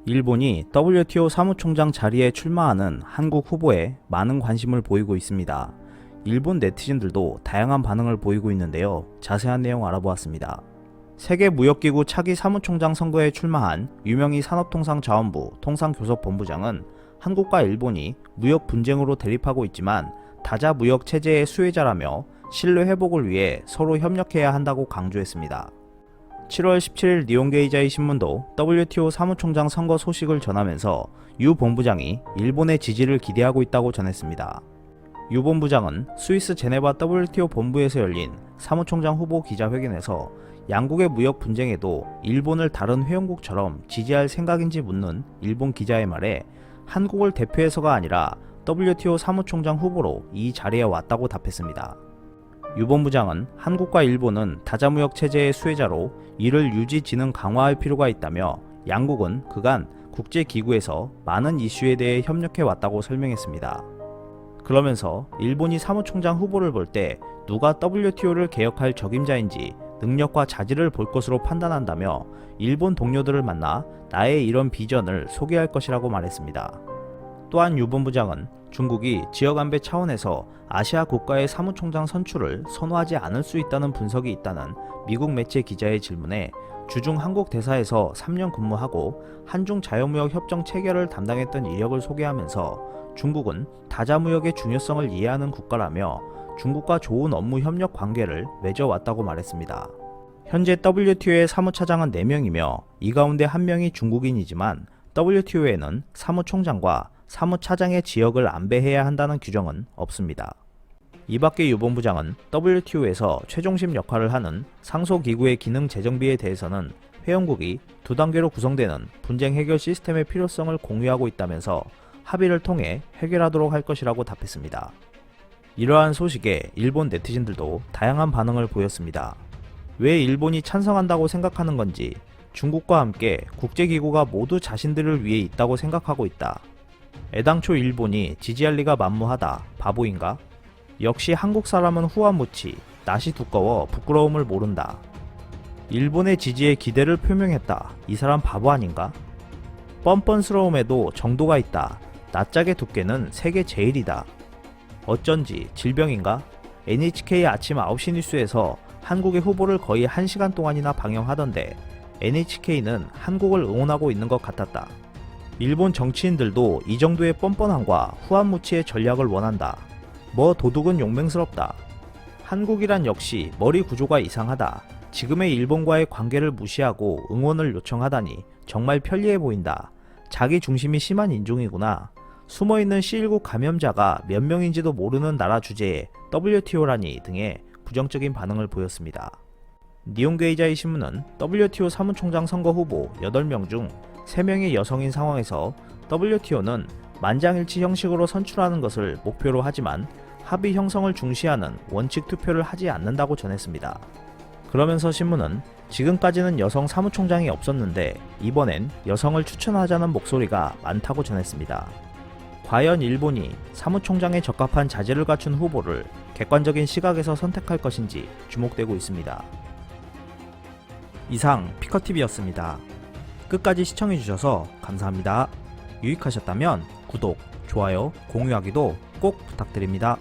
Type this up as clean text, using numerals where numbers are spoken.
일본이 WTO 사무총장 자리에 출마하는 한국 후보에 많은 관심을 보이고 있습니다. 일본 네티즌들도 다양한 반응을 보이고 있는데요. 자세한 내용 알아보았습니다. 세계무역기구 차기 사무총장 선거에 출마한 유명희 산업통상자원부 통상교섭본부장은 한국과 일본이 무역 분쟁으로 대립하고 있지만 다자 무역 체제의 수혜자라며 신뢰 회복을 위해 서로 협력해야 한다고 강조했습니다. 7월 17일 니혼게이자이 신문도 WTO 사무총장 선거 소식을 전하면서 유 본부장이 일본의 지지를 기대하고 있다고 전했습니다. 유 본부장은 스위스 제네바 WTO 본부에서 열린 사무총장 후보 기자회견에서 양국의 무역 분쟁에도 일본을 다른 회원국처럼 지지할 생각인지 묻는 일본 기자의 말에 한국을 대표해서가 아니라 WTO 사무총장 후보로 이 자리에 왔다고 답했습니다. 유 본부장은 한국과 일본은 다자무역 체제의 수혜자로 이를 유지 강화할 필요가 있다며 양국은 그간 국제기구에서 많은 이슈에 대해 협력해 왔다고 설명했습니다. 그러면서 일본이 사무총장 후보를 볼 때 누가 WTO를 개혁할 적임자인지 능력과 자질을 볼 것으로 판단한다며 일본 동료들을 만나 나의 이런 비전을 소개할 것이라고 말했습니다. 또한 유 본부장은 중국이 지역안배 차원에서 아시아 국가의 사무총장 선출을 선호하지 않을 수 있다는 분석이 있다는 미국 매체 기자의 질문에 주중 한국 대사에서 3년 근무하고 한중 자유무역 협정 체결을 담당했던 이력을 소개하면서 중국은 다자무역의 중요성을 이해하는 국가라며 중국과 좋은 업무 협력 관계를 맺어왔다고 말했습니다. 현재 WTO의 사무차장은 4명이며 이 가운데 1명이 중국인이지만 WTO에는 사무총장과 사무차장의 지역을 안배해야 한다는 규정은 없습니다. 이 밖에 유 본부장은 WTO에서 최종심 역할을 하는 상소기구의 기능 재정비에 대해서는 회원국이 두 단계로 구성되는 분쟁 해결 시스템의 필요성을 공유하고 있다면서 합의를 통해 해결하도록 할 것이라고 답했습니다. 이러한 소식에 일본 네티즌들도 다양한 반응을 보였습니다. 왜 일본이 찬성한다고 생각하는 건지, 중국과 함께 국제기구가 모두 자신들을 위해 있다고 생각하고 있다. 애당초 일본이 지지할 리가 만무하다. 바보인가? 역시 한국 사람은 후한무치, 낯이 두꺼워 부끄러움을 모른다. 일본의 지지에 기대를 표명했다. 이 사람 바보 아닌가? 뻔뻔스러움에도 정도가 있다. 낯짝의 두께는 세계 제일이다. 어쩐지 질병인가? NHK 아침 9시 뉴스에서 한국의 후보를 거의 1시간 동안이나 방영하던데 NHK는 한국을 응원하고 있는 것 같았다. 일본 정치인들도 이 정도의 뻔뻔함과 후한무치의 전략을 원한다. 뭐 도둑은 용맹스럽다. 한국이란 역시 머리 구조가 이상하다. 지금의 일본과의 관계를 무시하고 응원을 요청하다니 정말 편리해 보인다. 자기 중심이 심한 인종이구나. 숨어있는 C19 감염자가 몇 명인지도 모르는 나라 주제에 WTO라니 등의 부정적인 반응을 보였습니다. 니혼게이자이 신문은 WTO 사무총장 선거 후보 8명 중 3명의 여성인 상황에서 WTO는 만장일치 형식으로 선출하는 것을 목표로 하지만 합의 형성을 중시하는 원칙 투표를 하지 않는다고 전했습니다. 그러면서 신문은 지금까지는 여성 사무총장이 없었는데 이번엔 여성을 추천하자는 목소리가 많다고 전했습니다. 과연 일본이 사무총장에 적합한 자질을 갖춘 후보를 객관적인 시각에서 선택할 것인지 주목되고 있습니다. 이상 피커TV였습니다. 끝까지 시청해주셔서 감사합니다. 유익하셨다면 구독, 좋아요, 공유하기도 꼭 부탁드립니다.